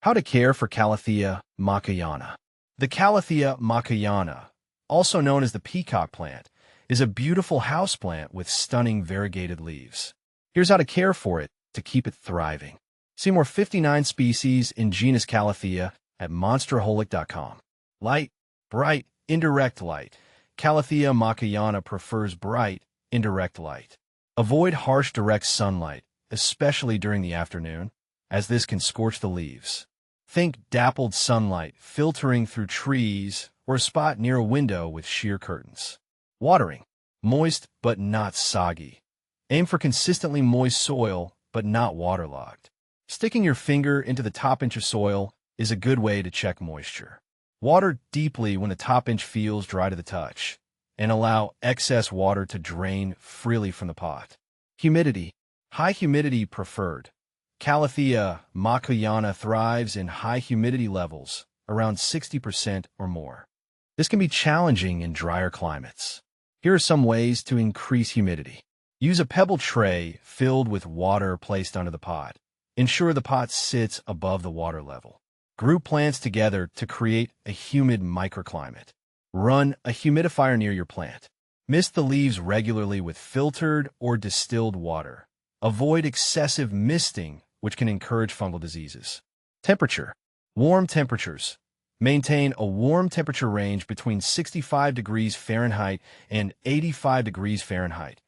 How to care for Calathea makoyana. The Calathea makoyana, also known as the peacock plant, is a beautiful houseplant with stunning variegated leaves. Here's how to care for it to keep it thriving. See more 59 species in genus Calathea at monsterholic.com. Light, bright, indirect light. Calathea makoyana prefers bright, indirect light. Avoid harsh direct sunlight, especially during the afternoon, as this can scorch the leaves. Think dappled sunlight filtering through trees or a spot near a window with sheer curtains. Watering. Moist but not soggy. Aim for consistently moist soil but not waterlogged. Sticking your finger into the top inch of soil is a good way to check moisture. Water deeply when the top inch feels dry to the touch, and allow excess water to drain freely from the pot. Humidity. High humidity preferred. Calathea makoyana thrives in high humidity levels, around 60% or more. This can be challenging in drier climates. Here are some ways to increase humidity. Use a pebble tray filled with water placed under the pot. Ensure the pot sits above the water level. Group plants together to create a humid microclimate. Run a humidifier near your plant. Mist the leaves regularly with filtered or distilled water. Avoid excessive misting, which can encourage fungal diseases. Temperature. Warm temperatures. Maintain a warm temperature range between 65 degrees Fahrenheit and 85 degrees Fahrenheit,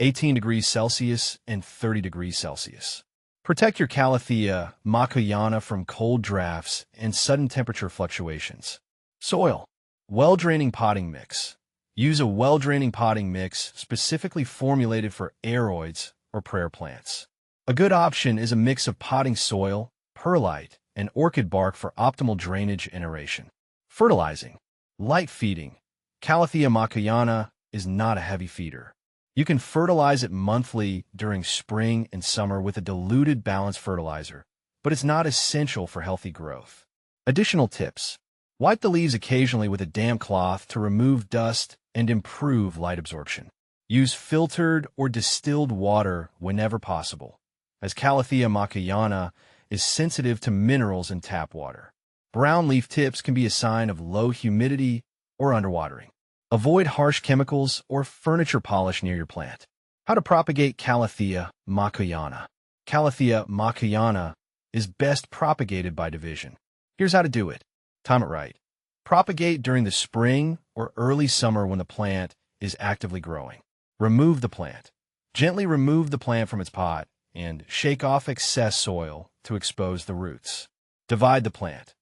18 degrees Celsius and 30 degrees Celsius. Protect your Calathea makoyana from cold drafts and sudden temperature fluctuations. Soil. Well-draining potting mix. Use a well-draining potting mix specifically formulated for aroids or prayer plants. A good option is a mix of potting soil, perlite, and orchid bark for optimal drainage and aeration. Fertilizing. Light feeding. Calathea makoyana is not a heavy feeder. You can fertilize it monthly during spring and summer with a diluted balanced fertilizer, but it's not essential for healthy growth. Additional tips. Wipe the leaves occasionally with a damp cloth to remove dust and improve light absorption. Use filtered or distilled water whenever possible, as Calathea makoyana is sensitive to minerals in tap water. Brown leaf tips can be a sign of low humidity or underwatering. Avoid harsh chemicals or furniture polish near your plant. How to propagate Calathea makoyana. Calathea makoyana is best propagated by division. Here's how to do it. Time it right. Propagate during the spring or early summer when the plant is actively growing. Remove the plant. Gently remove the plant from its pot and shake off excess soil to expose the roots. Divide the plant.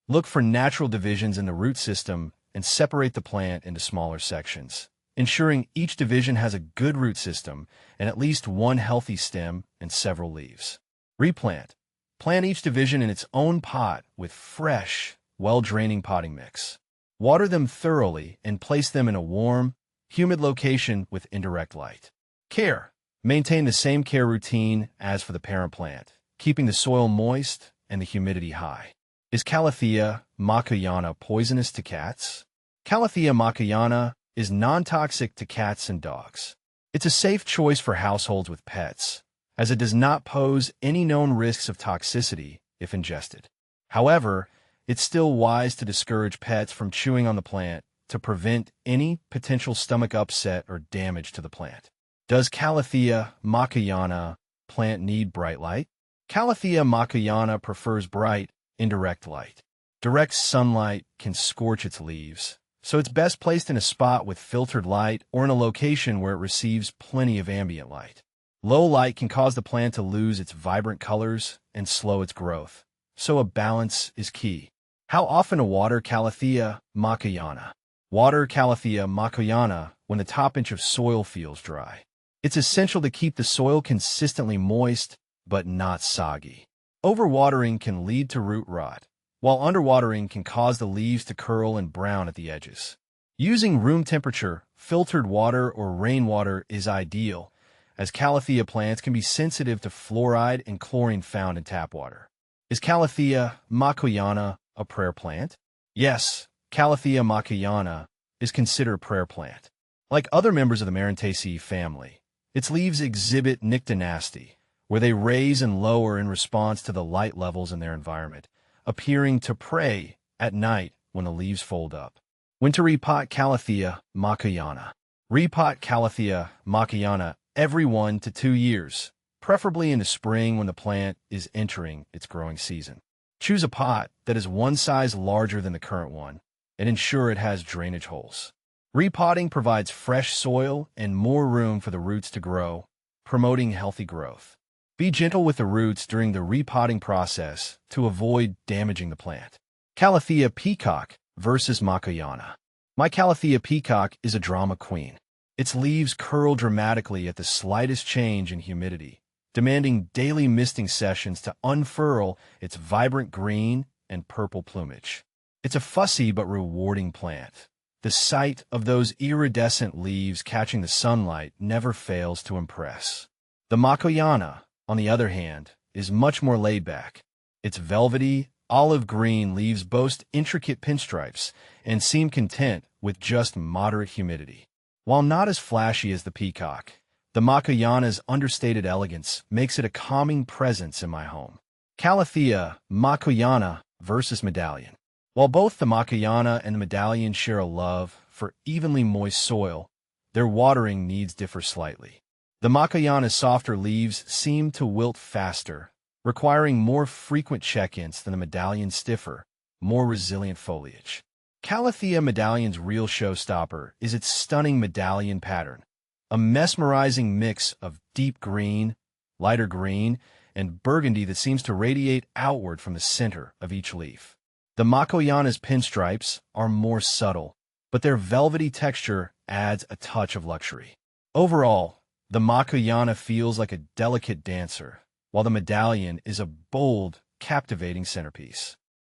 Look for natural divisions in the root system and separate the plant into smaller sections, ensuring each division has a good root system and at least one healthy stem and several leaves. Replant. Plant each division in its own pot with fresh, well-draining potting mix. Water them thoroughly and place them in a warm, humid location with indirect light. Care. Maintain the same care routine as for the parent plant, keeping the soil moist and the humidity high. Is Calathea makoyana poisonous to cats? Calathea makoyana is non-toxic to cats and dogs. It's a safe choice for households with pets, as it does not pose any known risks of toxicity if ingested. However, it's still wise to discourage pets from chewing on the plant to prevent any potential stomach upset or damage to the plant. Does Calathea makoyana plant need bright light? Calathea makoyana prefers bright, indirect light. Direct sunlight can scorch its leaves, so it's best placed in a spot with filtered light or in a location where it receives plenty of ambient light. Low light can cause the plant to lose its vibrant colors and slow its growth, so a balance is key. How often to water Calathea makoyana? Water Calathea makoyana when the top inch of soil feels dry. It's essential to keep the soil consistently moist, but not soggy. Overwatering can lead to root rot, while underwatering can cause the leaves to curl and brown at the edges. Using room temperature, filtered water, or rainwater is ideal, as Calathea plants can be sensitive to fluoride and chlorine found in tap water. Is Calathea makoyana a prayer plant? Yes, Calathea makoyana is considered a prayer plant. Like other members of the Marantaceae family, its leaves exhibit nyctinasty, where they raise and lower in response to the light levels in their environment, appearing to pray at night when the leaves fold up. When to repot Calathea makoyana. Repot Calathea makoyana every 1 to 2 years, preferably in the spring when the plant is entering its growing season. Choose a pot that is one size larger than the current one, and ensure it has drainage holes. Repotting provides fresh soil and more room for the roots to grow, promoting healthy growth. Be gentle with the roots during the repotting process to avoid damaging the plant. Calathea peacock versus makoyana. My Calathea peacock is a drama queen. Its leaves curl dramatically at the slightest change in humidity, demanding daily misting sessions to unfurl its vibrant green and purple plumage. It's a fussy but rewarding plant. The sight of those iridescent leaves catching the sunlight never fails to impress. The makoyana, on the other hand, is much more laid back. Its velvety, olive green leaves boast intricate pinstripes and seem content with just moderate humidity. While not as flashy as the peacock, the makoyana's understated elegance makes it a calming presence in my home. Calathea makoyana versus medallion. While both the makoyana and the medallion share a love for evenly moist soil, their watering needs differ slightly. The makoyana's softer leaves seem to wilt faster, requiring more frequent check-ins than the medallion's stiffer, more resilient foliage. Calathea medallion's real showstopper is its stunning medallion pattern, a mesmerizing mix of deep green, lighter green, and burgundy that seems to radiate outward from the center of each leaf. The makoyana's pinstripes are more subtle, but their velvety texture adds a touch of luxury. Overall, the makoyana feels like a delicate dancer, while the medallion is a bold, captivating centerpiece.